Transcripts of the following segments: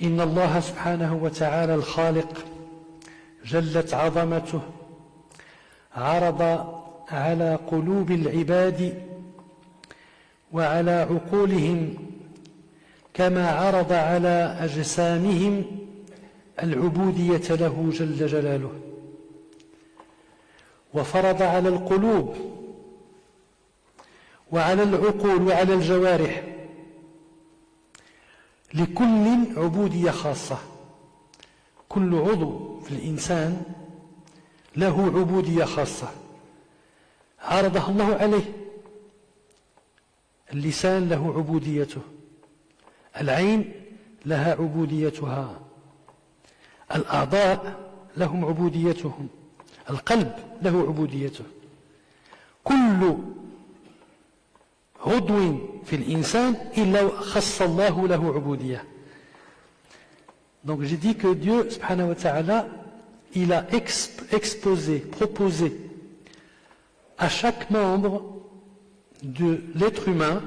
إن الله سبحانه وتعالى الخالق جلت عظمته عرض على قلوب العباد وعلى عقولهم كما عرض على أجسامهم العبودية له جل جلاله، وفرض على القلوب وعلى العقول وعلى الجوارح لكل عبودية خاصة. كل عضو في الإنسان له عبودية خاصة عرضها الله عليه. اللسان له عبوديته، العين لها عبوديتها، الأعضاء لهم عبوديتهم، القلب له عبوديته. كل عضو في الإنسان إلا خص الله له عبودية. Donc j'ai dit que Dieu subhanahu wa ta'ala, il a proposé à chaque membre de l'être humain,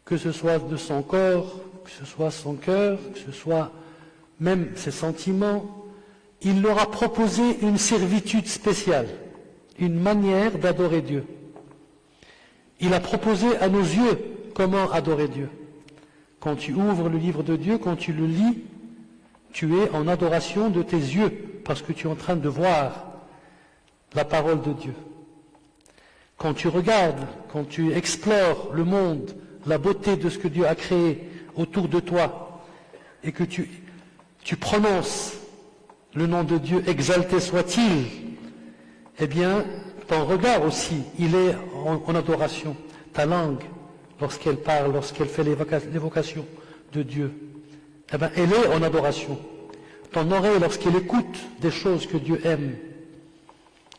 que ce soit de son corps, que ce soit son cœur, que ce soit même ses sentiments, il leur a proposé une servitude spéciale, une manière d'adorer Dieu. Il a proposé à nos yeux comment adorer Dieu. Quand tu ouvres le livre de Dieu, quand tu le lis, tu es en adoration de tes yeux, parce que tu es en train de voir la parole de Dieu. Quand tu regardes, quand tu explores le monde, la beauté de ce que Dieu a créé autour de toi, et que tu prononces le nom de Dieu, exalté soit-il, eh bien, ton regard aussi, il est en adoration. Ta langue, lorsqu'elle parle, lorsqu'elle fait l'évocation de Dieu, eh bien, elle est en adoration. Ton oreille, lorsqu'elle écoute des choses que Dieu aime,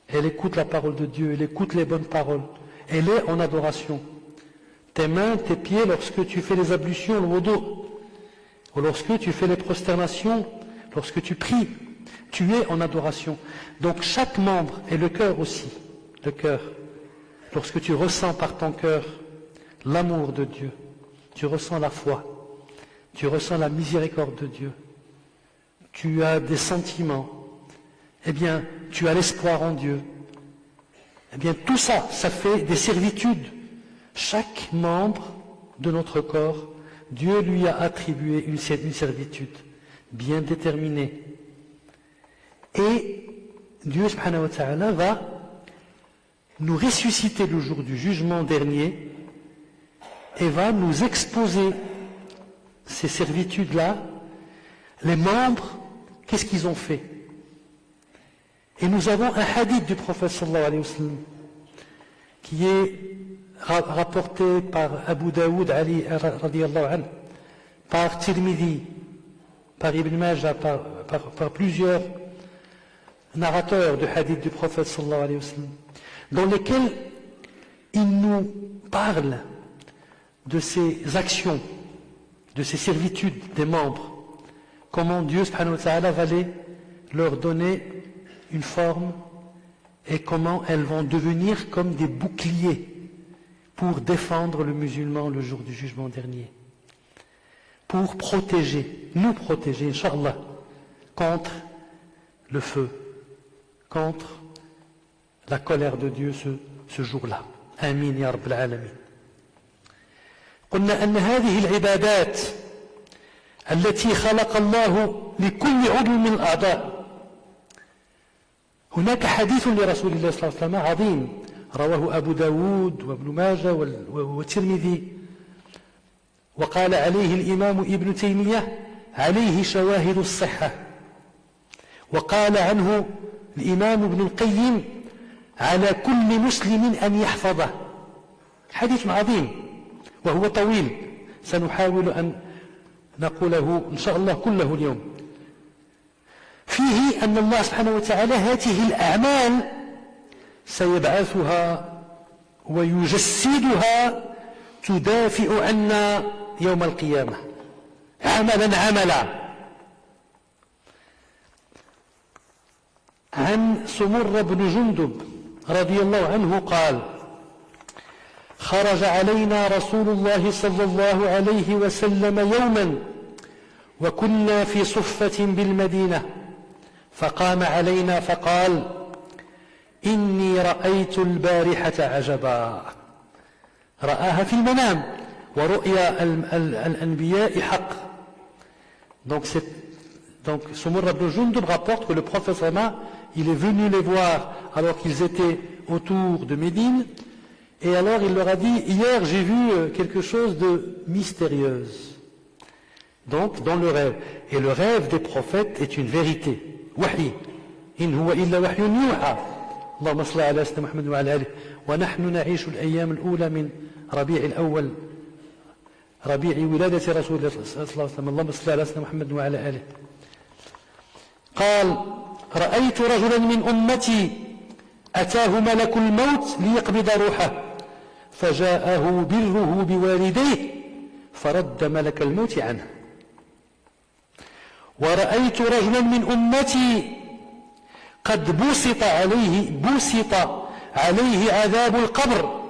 elle écoute la parole de Dieu, elle écoute les bonnes paroles, elle est en adoration. Tes mains, tes pieds, lorsque tu fais les ablutions, le wudu, ou lorsque tu fais les prosternations, lorsque tu pries, tu es en adoration. Donc chaque membre, et le cœur aussi, le cœur, lorsque tu ressens par ton cœur l'amour de Dieu, tu ressens la foi, tu ressens la miséricorde de Dieu, tu as des sentiments, eh bien, tu as l'espoir en Dieu. Eh bien, tout ça, ça fait des servitudes. Chaque membre de notre corps, Dieu lui a attribué une servitude bien déterminée. Et Dieu, subhanahu wa ta'ala, va nous ressusciter le jour du jugement dernier et va nous exposer ces servitudes-là. Les membres, qu'est-ce qu'ils ont fait? Et nous avons un hadith du prophète sallallahu alayhi wa sallam qui est rapporté par Abu Daoud Ali radiyallahu anhu, par Tirmidhi, par Ibn Majah, par plusieurs narrateurs du hadith du prophète sallallahu alayhi wa sallam, dans lesquels il nous parle de ces actions, de ces servitudes des membres, comment Dieu subhanahu wa ta'ala va leur donner une forme et comment elles vont devenir comme des boucliers pour défendre le musulman le jour du jugement dernier, pour nous protéger, Inch'Allah, contre le feu, contre la colère de Dieu ce jour-là. Amin ya Rabbal Alamin. قلنا أن هذه العبادات التي خلق الله لكل عضو من الأعضاء، هناك حديث لرسول الله صلى الله عليه وسلم عظيم رواه أبو داود وابن ماجه والترمذي، وقال عليه الإمام ابن تيمية عليه شواهد الصحة، وقال عنه الإمام ابن القيم على كل مسلم أن يحفظه. حديث عظيم وهو طويل، سنحاول أن نقوله إن شاء الله كله اليوم. فيه أن الله سبحانه وتعالى هذه الأعمال سيبعثها ويجسدها تدافع عنا يوم القيامة عملا. عن سمر بن جندب رضي الله عنه قال: خرج علينا رسول الله صلى الله عليه وسلم يوما وكنا في صفة بالمدينة فقام علينا فقال إني رأيت البارحة عجبا. رآها في المنام ورؤيا الأنبياء حق. Donc Samura ibn Jundub rapporte que le prophète Sama, il est venu les voir alors qu'ils étaient autour de Médine, et alors il leur a dit, hier j'ai vu quelque chose de mystérieux. Donc dans le rêve. Et le rêve des prophètes est une vérité. Wahi. In huwa illa wahyun yuha. Allahumma salli ala sayyidina Muhammad wa ala alihi. Wa nahnu na'ishu al-ayyam al-ula min Rabi' al-awwal. ربيع ولادة رسول الله صلى الله عليه وسلم. اللهم صل على سيدنا محمد وعلى آله. قال رأيت رجلا من أمتي أتاه ملك الموت ليقبض روحه فجاءه بره بوالديه فرد ملك الموت عنه. ورأيت رجلا من أمتي قد بسط عليه عذاب القبر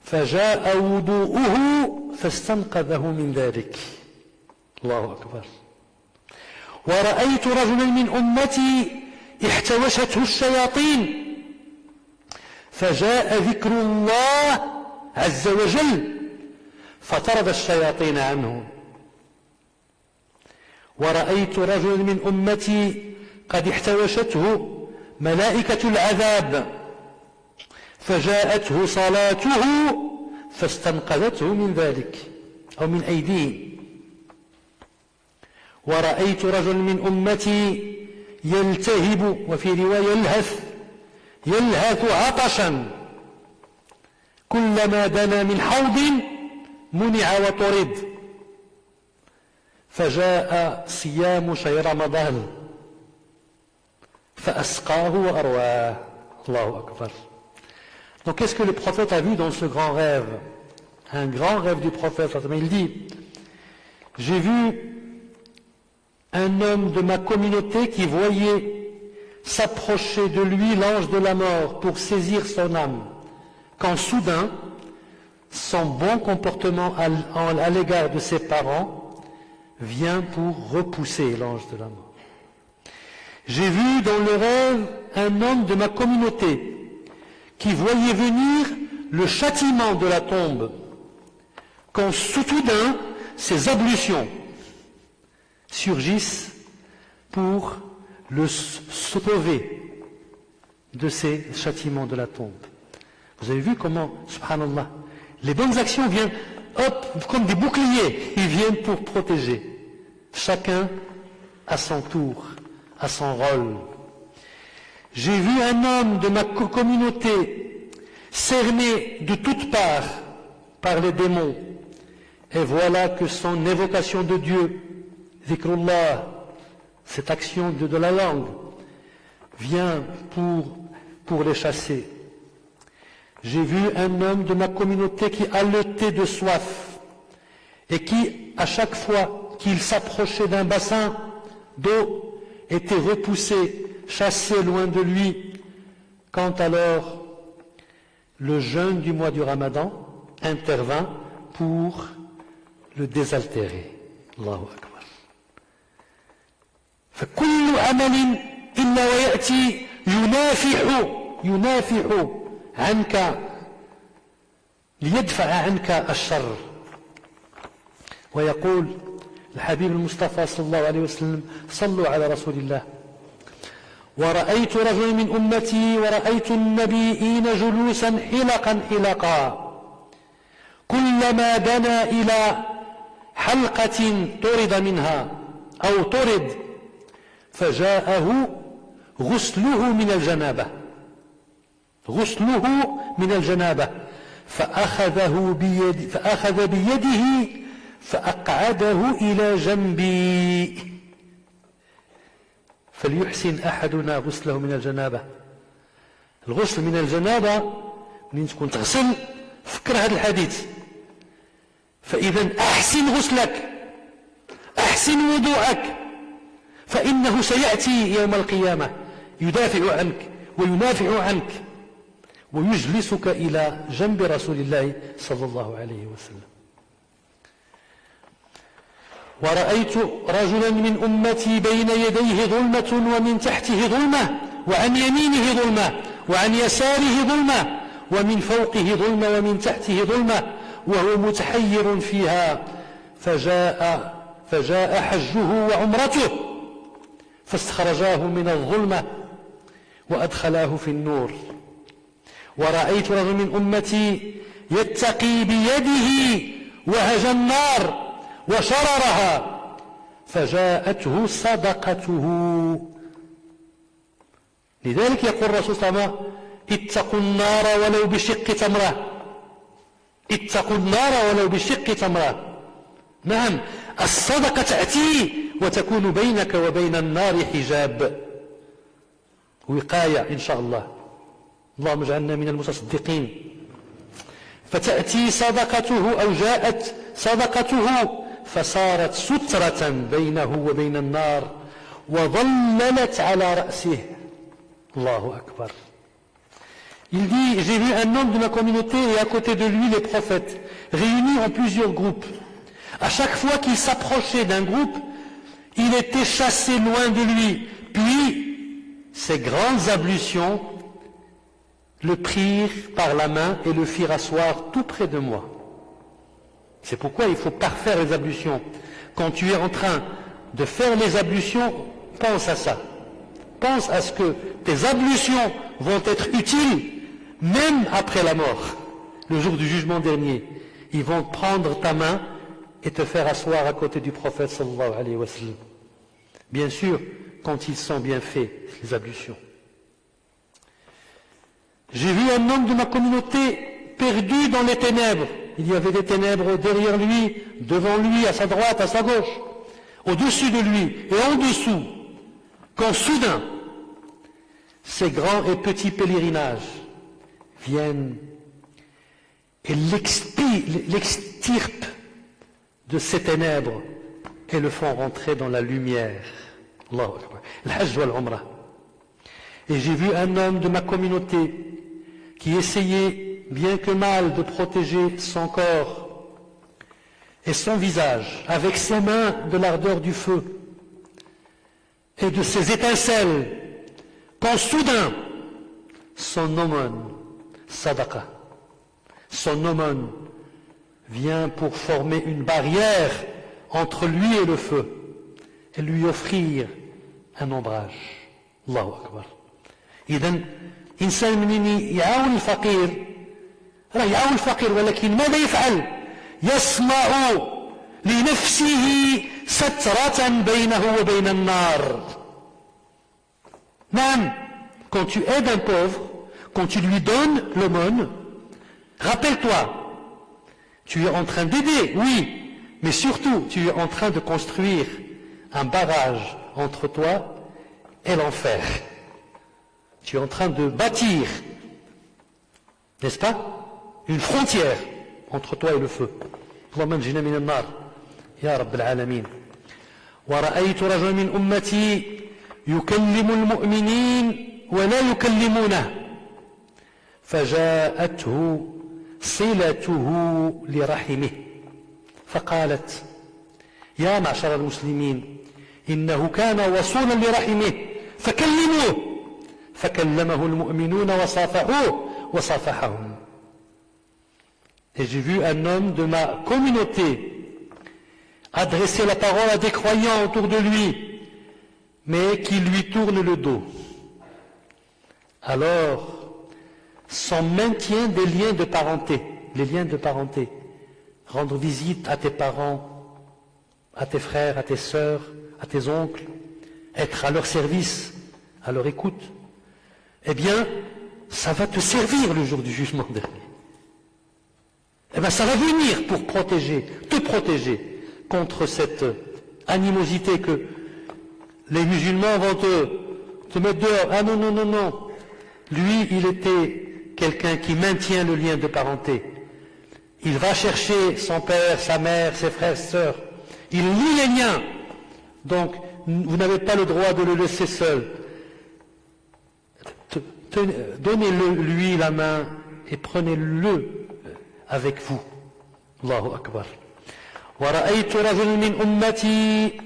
فجاء وضوءه فاستنقذه من ذلك. الله أكبر. ورأيت رجلا من أمتي احتوشته الشياطين فجاء ذكر الله عز وجل فطرد الشياطين عنه. ورأيت رجلا من أمتي قد احتوشته ملائكة العذاب فجاءته صلاته فاستنقذته من ذلك أو من أيديهم. ورأيت رجل من أمتي يلتهب وفي رواية يلهث عطشا كلما دنا من حوض منع وطرد فجاء صيام شهر رمضان فأسقاه وأرواه. الله أكبر. Donc qu'est-ce que le prophète a vu dans ce grand rêve? Un grand rêve du prophète. Il dit, j'ai vu un homme de ma communauté qui voyait s'approcher de lui l'ange de la mort pour saisir son âme, quand soudain, son bon comportement à l'égard de ses parents vient pour repousser l'ange de la mort. J'ai vu dans le rêve un homme de ma communauté qui voyait venir le châtiment de la tombe, quand soudain ces ablutions surgissent pour le sauver de ces châtiments de la tombe. Vous avez vu comment, subhanallah, les bonnes actions viennent, hop, comme des boucliers, ils viennent pour protéger. Chacun à son tour, à son rôle. J'ai vu un homme de ma communauté cerné de toutes parts par les démons, et voilà que son évocation de Dieu, dhikrullah, cette action de la langue, vient pour les chasser. J'ai vu un homme de ma communauté qui haletait de soif et qui, à chaque fois qu'il s'approchait d'un bassin d'eau, était repoussé, chassé loin de lui, quand alors le jeûne du mois du Ramadan intervint pour le désaltérer. Allahu Akbar. فكل عمل إلا ويأتي ينافح عنك ليدفع عنك الشر. ويقول الحبيب المصطفى صلى الله عليه وسلم صلوا على رسول الله. ورأيت رجلا من أمتي ورأيت النبيين جلوسا حلقا كلما دنا إلى حلقة طرد منها أو طرد فجاءه غسله من الجنابة فأخذ بيده فأقعده إلى جنبي فليحسن أحدنا غسله من الجنابة. الغسل من الجنابة منين تكون تغسل فكر هذا الحديث. فإذا أحسن غسلك أحسن وضوءك فإنه سيأتي يوم القيامة يدافع عنك وينافع عنك ويجلسك إلى جنب رسول الله صلى الله عليه وسلم. ورأيت رجلا من أمتي بين يديه ظلمة ومن تحته ظلمة وعن يمينه ظلمة وعن يساره ظلمة ومن فوقه ظلمة ومن تحته ظلمة وهو متحير فيها فجاء حجه وعمرته فاستخرجاه من الظلمة وأدخلاه في النور. ورأيت رجل من أمتي يتقي بيده وهج النار وشررها فجاءته صدقته. لذلك يقول الرسول صلى الله عليه وسلم اتقوا النار ولو بشق تمرة. اتقوا النار ولو بشق تمرة. نعم، الصدقة تأتي وتكون بينك وبين النار حجاب، وقاية إن شاء الله. اللهم اجعلنا من المتصدقين. فتأتي صدقته أو جاءت صدقته فصارت سترة بينه وبين النار وظللت على رأسه. Allahu Akbar. Il dit, j'ai vu un homme de ma communauté et à côté de lui les prophètes, réunis en plusieurs groupes. À chaque fois qu'il s'approchait d'un groupe, il était chassé loin de lui. Puis, ces grandes ablutions le prirent par la main et le firent asseoir tout près de moi. C'est pourquoi il faut parfaire les ablutions. Quand tu es en train de faire les ablutions, pense à ça. Pense à ce que tes ablutions vont être utiles même après la mort. Le jour du jugement dernier, ils vont prendre ta main et te faire asseoir à côté du prophète sallallahu alayhi wa sallam. Bien sûr, quand ils sont bien faits, les ablutions. J'ai vu un homme de ma communauté perdu dans les ténèbres. Il y avait des ténèbres derrière lui, devant lui, à sa droite, à sa gauche, au-dessus de lui et en dessous. Quand soudain, ces grands et petits pèlerinages viennent et l'extirpent de ces ténèbres et le font rentrer dans la lumière. Allahu Akbar. Al-Hajj wal-Umrah. Et j'ai vu un homme de ma communauté qui essayait bien que mal de protéger son corps et son visage avec ses mains de l'ardeur du feu et de ses étincelles, quand soudain son aumône, sadaqa, son aumône vient pour former une barrière entre lui et le feu et lui offrir un ombrage. Allahu Akbar. إذن إنسان منين يعاون الفقير راه يعاون الفقير، ولكن ماذا يفعل؟ يصنع لنفسه سترة بينه وبين النار. نعم، quand tu aides un pauvre, quand tu lui donnes l'aumône, rappelle-toi, tu es en train d'aider, oui, mais surtout tu es en train de construire un barrage entre toi et l'enfer. Tu es en train de bâtir, n'est-ce pas, une frontière entre toi et le feu. اللهم انجنا من النار يا رب العالمين. ورأيت رجلا من أمتي يكلم المؤمنين ولا يكلمونه فجاءته صلته لرحمه فقالت يا معشر المسلمين إنه كان وصولا لرحمه فكلموه فكلمه المؤمنون وصافحوه وصافحهم. Et j'ai vu un homme de ma communauté adresser la parole à des croyants autour de lui, mais qui lui tournent le dos. Alors, son maintien des liens de parenté, les liens de parenté, rendre visite à tes parents, à tes frères, à tes sœurs, à tes oncles, être à leur service, à leur écoute, eh bien, ça va te servir le jour du jugement dernier. Eh bien, ça va venir pour te protéger contre cette animosité que les musulmans vont te mettre dehors. Ah non, non, non, non. Lui, il était quelqu'un qui maintient le lien de parenté. Il va chercher son père, sa mère, ses frères, ses sœurs. Il lie les liens. Donc, vous n'avez pas le droit de le laisser seul. Donnez-lui la main et prenez-le avec vous. Allahu Akbar. ورأيت رجل من أمتي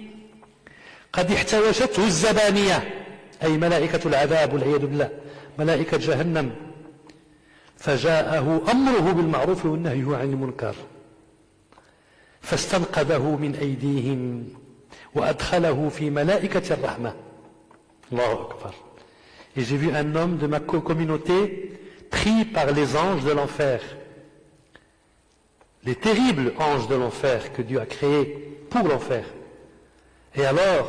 قد احتوشته الزبانية أي ملائكة العذاب والعياذ بالله ملائكة جهنم فجاءه أمره بالمعروف والنهي عن المنكر فاستنقذه من أيديهم وأدخله في ملائكة الرحمة. الله أكبر. Et j'ai vu un homme de ma communauté pris par les anges de l'enfer, les terribles anges de l'enfer que Dieu a créés pour l'enfer. Et alors,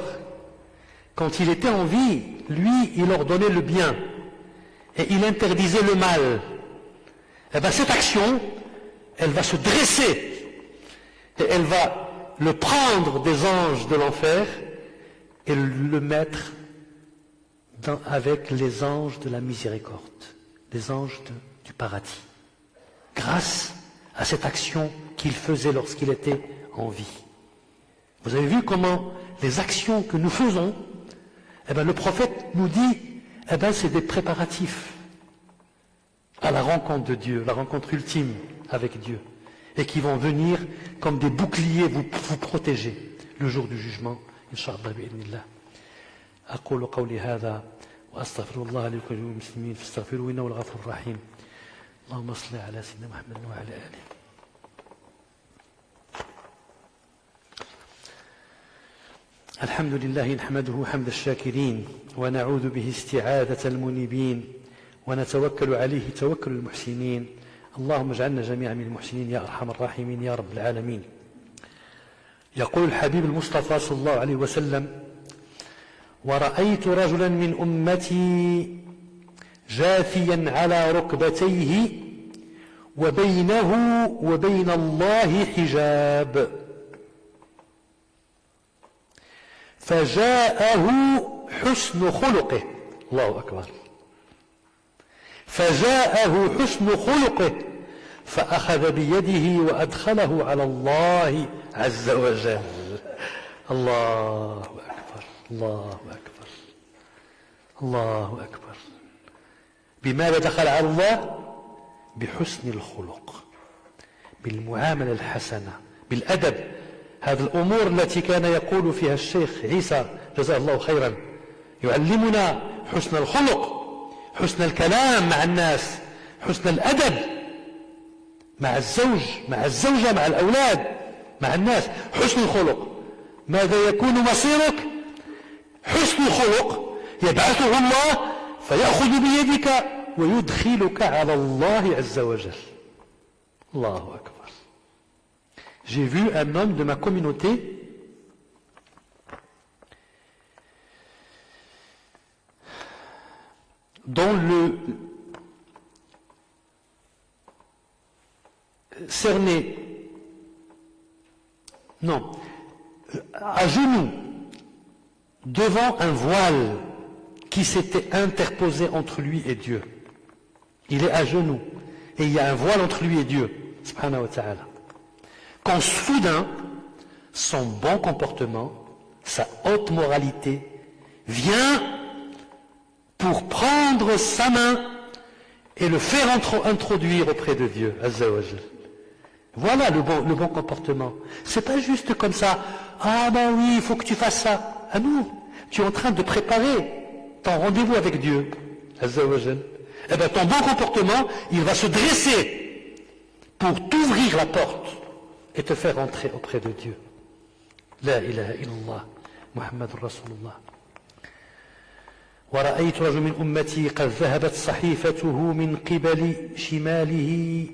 quand il était en vie, lui, il ordonnait le bien et il interdisait le mal. Et bien cette action, elle va se dresser et elle va le prendre des anges de l'enfer et le mettre avec les anges de la miséricorde, les anges du paradis, grâce à cette action qu'il faisait lorsqu'il était en vie. Vous avez vu comment les actions que nous faisons, eh bien, le prophète nous dit, eh bien, c'est des préparatifs à la rencontre de Dieu, la rencontre ultime avec Dieu, et qui vont venir comme des boucliers vous protéger le jour du jugement, Inch'Allah bi'idhnillah. أقول قولي هذا وأستغفر الله لي ولكم المسلمين فاستغفروه إنه الغفور الرحيم. اللهم صل على سيدنا محمد وعلى آله. الحمد لله نحمده حمد الشاكرين ونعوذ به استعاذة المنيبين ونتوكل عليه توكل المحسنين. اللهم اجعلنا جميعا من المحسنين يا أرحم الراحمين يا رب العالمين. يقول الحبيب المصطفى صلى الله عليه وسلم: ورأيت رجلا من أمتي جاثيا على ركبتيه وبينه وبين الله حجاب فجاءه حسن خلقه. الله أكبر. فجاءه حسن خلقه فأخذ بيده وأدخله على الله عز وجل. الله أكبر الله أكبر الله أكبر. بماذا دخل على الله؟ بحسن الخلق، بالمعاملة الحسنة، بالأدب. هذه الأمور التي كان يقول فيها الشيخ عيسى جزاه الله خيرا يعلمنا حسن الخلق، حسن الكلام مع الناس، حسن الأدب مع الزوج، مع الزوجة، مع الأولاد، مع الناس. حسن الخلق. ماذا يكون مصيرك؟ حسن الخلق يبعثه الله فيأخذ بيدك ويدخلك على الله عز وجل. الله أكبر. J'ai vu un homme de ma communauté dont le cerné, non, à genoux, devant un voile qui s'était interposé entre lui et Dieu. Il est à genoux et il y a un voile entre lui et Dieu, subhanahu wa ta'ala. Quand soudain, son bon comportement, sa haute moralité, vient pour prendre sa main et le faire introduire auprès de Dieu, Azza wa Jal. Voilà le bon comportement. C'est pas juste comme ça. Ah ben oui, il faut que tu fasses ça. Ah non, tu es en train de préparer ton rendez-vous avec Dieu, Azza wa Jal. Eh bien, ton bon comportement, il va se dresser pour t'ouvrir la porte et te faire entrer auprès de Dieu. La ilaha illallah, Muhammadur Rasulullah. ورأيت رجل من أمتي قد ذهبت صحيفته من قبل شماله.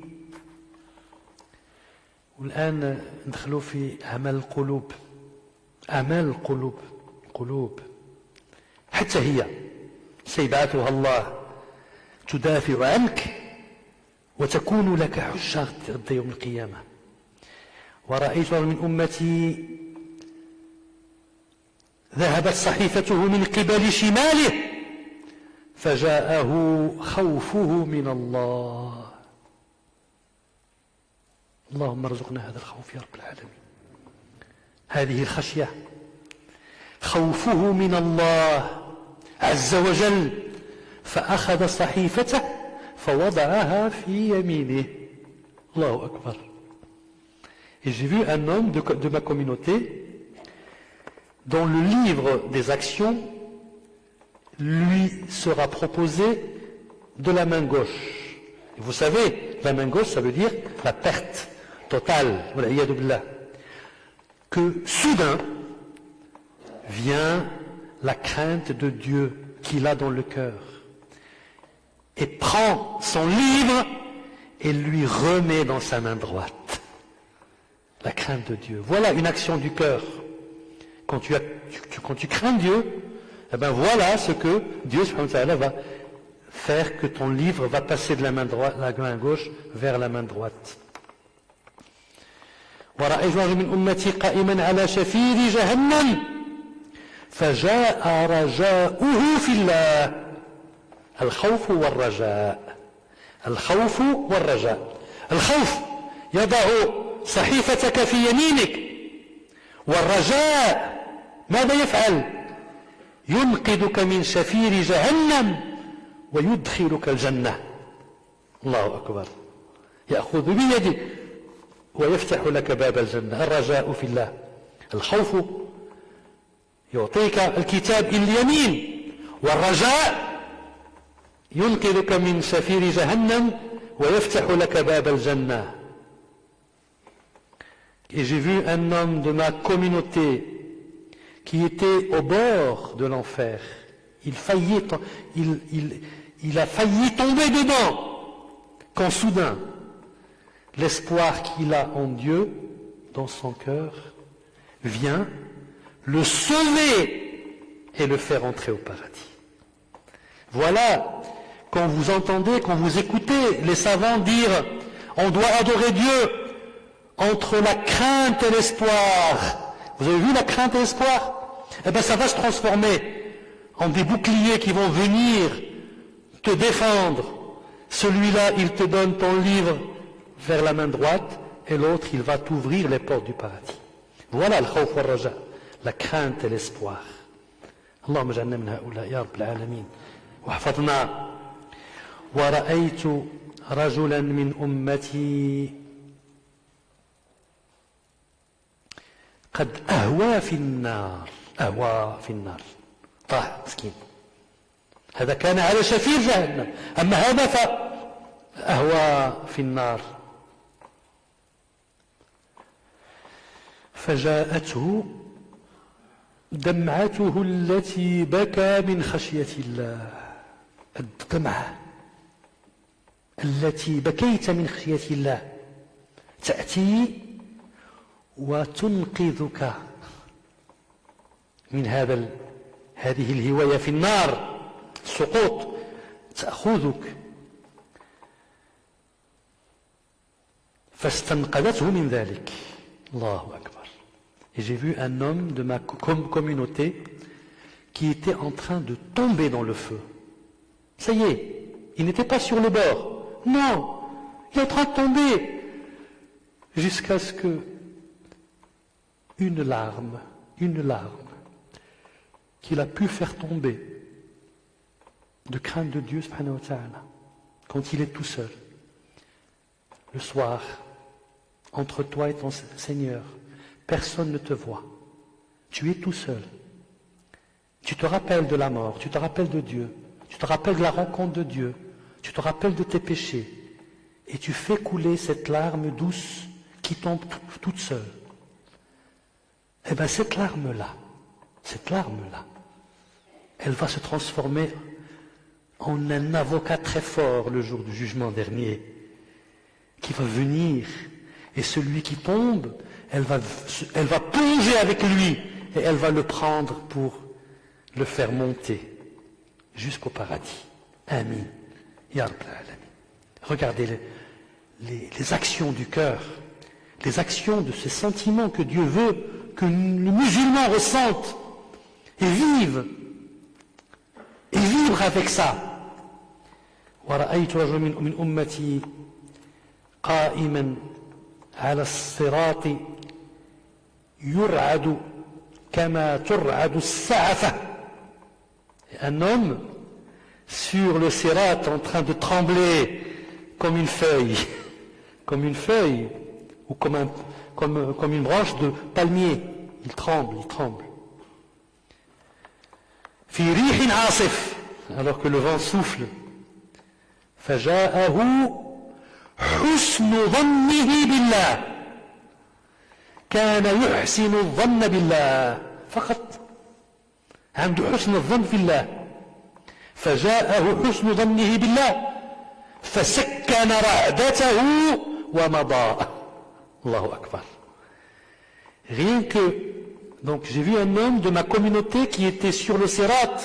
والآن ندخلوا في أعمال القلوب. أعمال القلوب، قلوب حتى هي سيبعثها الله تدافع عنك وتكون لك حجة غدا يوم القيامة. ورأيت رجل من أمتي ذهبت صحيفته من قبل شماله فجاءه خوفه من الله. اللهم ارزقنا هذا الخوف يا رب العالمين، هذه الخشية، خوفه من الله عز وجل. فأخذ صحيفته فوضعها في يمينه. الله أكبر. Et j'ai vu un homme de ma communauté dont le livre des actions lui sera proposé de la main gauche. Et vous savez, la main gauche, ça veut dire la perte totale. Que soudain vient la crainte de Dieu qu'il a dans le cœur et prend son livre et lui remet dans sa main droite. La crainte de Dieu. Voilà une action du cœur. Quand tu crains Dieu, eh ben voilà ce que Dieu va faire, que ton livre va passer de la main gauche vers la main droite. ورأيت رجلا من أمتي قائما على شفير جهنم فجاء رجاؤه في الله الخوف والرجاء الخوف والرجاء الخوف يضع صحيفتك في يمينك والرجاء ماذا يفعل ينقذك من شفير جهنم ويدخلك الجنة الله أكبر يأخذ بيدك ويفتح لك باب الجنة الرجاء في الله الخوف يعطيك الكتاب اليمين والرجاء ينقذك من شفير جهنم ويفتح لك باب الجنة. Et j'ai vu un homme de ma communauté qui était au bord de l'enfer. Il a failli tomber dedans quand soudain l'espoir qu'il a en Dieu dans son cœur vient le sauver et le faire entrer au paradis. Voilà, quand vous entendez, quand vous écoutez les savants dire on doit adorer Dieu entre la crainte et l'espoir. Vous avez vu la crainte et l'espoir? Eh bien ça va se transformer en des boucliers qui vont venir te défendre. Celui-là, il te donne ton livre vers la main droite et l'autre, il va t'ouvrir les portes du paradis. Voilà le khawf wal raja, la crainte et l'espoir. Allahumma ja'alna min ha'ula ya rabbal alamin. واحفظنا ورأيت رجلا من أمتي قد أهوى في النار طاح مسكين هذا كان على شفير جهنم أما هذا فأهوى في النار فجاءته دمعته التي بكى من خشية الله الدمعة التي بكيت من خشية الله تأتي وتنقذك من هذه الهواية في النار السقوط تأخذك فاستنقذته من ذلك الله أكبر. Et j'ai vu un homme de ma communauté qui était en train de tomber dans le feu. Ça y est, il n'était pas sur le bord. Non, il est en train de tomber. Jusqu'à ce que une larme qu'il a pu faire tomber de crainte de Dieu, subhanahu wa ta'ala, quand il est tout seul, le soir, entre toi et ton Seigneur, personne ne te voit. Tu es tout seul. Tu te rappelles de la mort, tu te rappelles de Dieu, tu te rappelles de la rencontre de Dieu, tu te rappelles de tes péchés, et tu fais couler cette larme douce qui tombe toute seule. Eh bien, cette larme-là, elle va se transformer en un avocat très fort le jour du jugement dernier, qui va venir, et celui qui tombe, elle va plonger avec lui, et elle va le prendre pour le faire monter jusqu'au paradis. Amin. Ya Rabbal Alamin. Regardez les actions du cœur, les actions de ces sentiments que Dieu veut que le musulman ressente et vive avec ça. ورأيت رجلا من أمتي قائما على الصراط يرعد كما ترعد السعفة. Un homme sur le sirat en train de trembler comme une feuille ou comme comme une branche de palmier. Il tremble, il tremble. في ريح عاصف, alors que le vent souffle. فجاءه حسن ظنه بالله. كان يحسن الظن بالله فقط. عنده حسن الظن في الله. فجاءه حسن ظنه بالله فسكن رعدته ومضى. الله أكبر. Rien que, donc j'ai vu un homme de ma communauté qui était sur le Sirat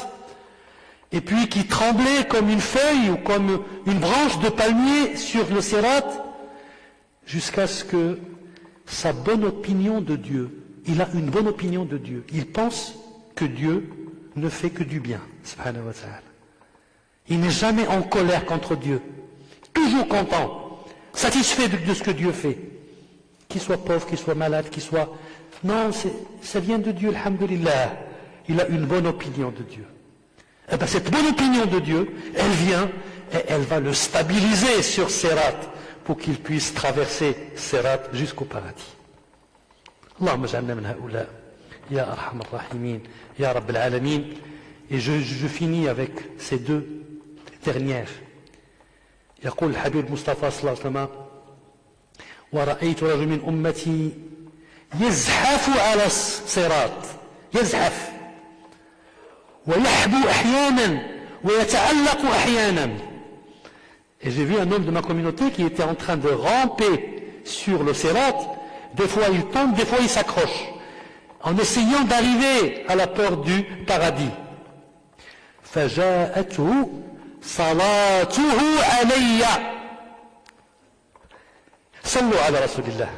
et puis qui tremblait comme une feuille ou comme une branche de palmier sur le Sirat jusqu'à ce que sa bonne opinion de Dieu, il a une bonne opinion de Dieu, il pense que Dieu ne fait que du bien, subhanahu wa ta'ala. Il n'est jamais en colère contre Dieu, toujours content, satisfait de ce que Dieu fait. Qu'il soit pauvre, qu'il soit malade, qu'il soit... Non, ça vient de Dieu, alhamdulillah. Il a une bonne opinion de Dieu. Et bien, cette bonne opinion de Dieu, elle vient et elle va le stabiliser sur Sirat pour qu'il puisse traverser Sirat jusqu'au paradis. Allahumma ja'alna min ha'ula, ya arhamar rahimin, ya rabbal alamin. Et je finis avec ces deux dernières. يقول الحبيب المصطفى صلى الله عليه وسلم: ورأيت رجل من أمتي يزحف على الصراط، يزحف ويحبو أحيانا ويتعلق أحيانا. Et j'ai vu un homme de ma communauté qui était en train de ramper sur le sirat. Des fois il tombe, des fois il s'accroche, en essayant d'arriver à la porte du paradis. فجاءته صلاته علي. صلوا على رسول الله.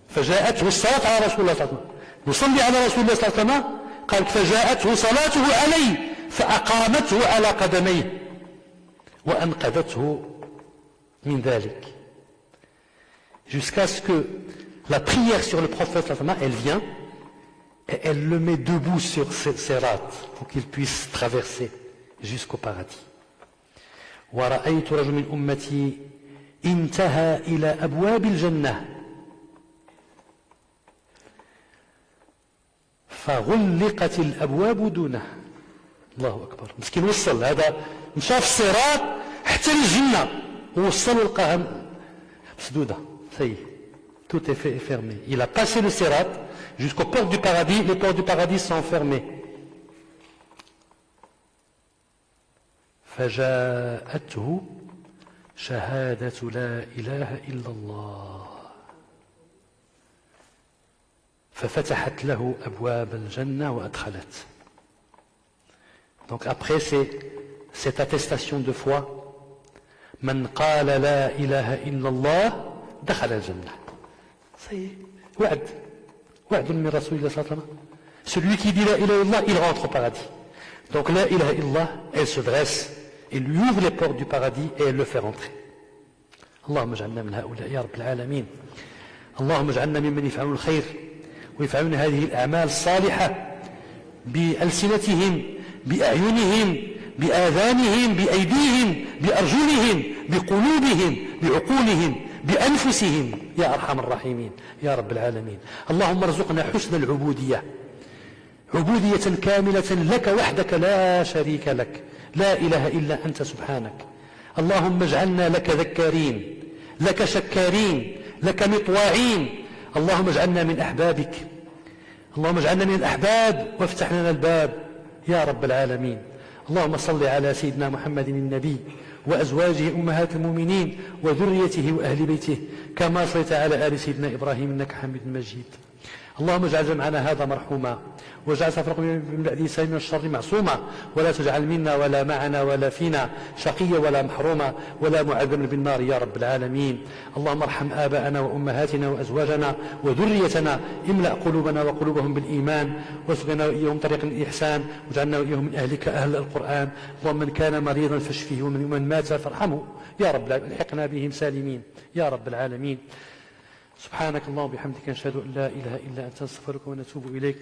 فجاءته الصلاة على رسول الله صلى الله عليه وسلم. نصلي على رسول الله صلى الله عليه وسلم. قال فجاءته صلاته علي فأقامته على قدميه وأنقذته من ذلك. Jusqu'à ce que la prière sur le prophète صلى الله عليه وسلم, elle vient et elle le met debout sur ses rates pour qu'il puisse traverser jusqu'au paradis. ورأيت رجل من أمتي انتهى إلى أبواب الجنة فغلقت الأبواب دونه. الله أكبر. مسكين وصل هذا مشى في الصراط حتى للجنة ووصل لقاها مسدودة. Ça y est, tout est fermé. Il a passé le sirat jusqu'aux portes du paradis. Les portes du paradis sont fermées. فجاءته شهادة لا إله إلا الله ففتحت له أبواب الجنة وأدخلت. Donc après c'est cette attestation de foi, من قال لا إله إلا الله دخل الجنة. Ça y est, وعد من رسول الله صلى الله عليه وسلم. Celui qui dit la ilaha illallah, il rentre au paradis. Donc la ilaha illallah, elle se dresse, elle lui ouvre les portes du paradis et elle le fait rentrer. اللهم اجعلنا من هؤلاء يا رب العالمين. اللهم اجعلنا ممن يفعلون الخير ويفعلون هذه الأعمال الصالحة بألسنتهم بأعينهم بآذانهم بأيديهم بأرجلهم بقلوبهم بعقولهم بأنفسهم يا أرحم الراحمين يا رب العالمين. اللهم ارزقنا حسن العبودية، عبودية كاملة لك وحدك لا شريك لك، لا إله إلا أنت سبحانك. اللهم اجعلنا لك ذكارين، لك شكارين، لك مطواعين. اللهم اجعلنا من أحبابك، اللهم اجعلنا من الأحباب وافتح لنا الباب يا رب العالمين. اللهم صل على سيدنا محمد النبي وأزواجه أمهات المؤمنين وذريته وأهل بيته كما صليت على آل سيدنا إبراهيم إنك حميد مجيد. اللهم اجعل جمعنا هذا مرحوما واجعل تفرقنا من بعده سالما من الشر معصوما ولا تجعل منا ولا معنا ولا فينا شقيا ولا محروما ولا معذبا بالنار يا رب العالمين. اللهم ارحم آباءنا وأمهاتنا وأزواجنا وذريتنا، املأ قلوبنا وقلوبهم بالإيمان واسلكنا وإياهم طريق الإحسان واجعلنا وإياهم من أهلك أهل القرآن. اللهم من كان مريضا فاشفه ومن مات فارحمه يا رب العالمين. الحقنا بهم سالمين يا رب العالمين. سبحانك اللهم وبحمدك نشهد أن لا إله إلا أنت نستغفرك ونتوب إليك.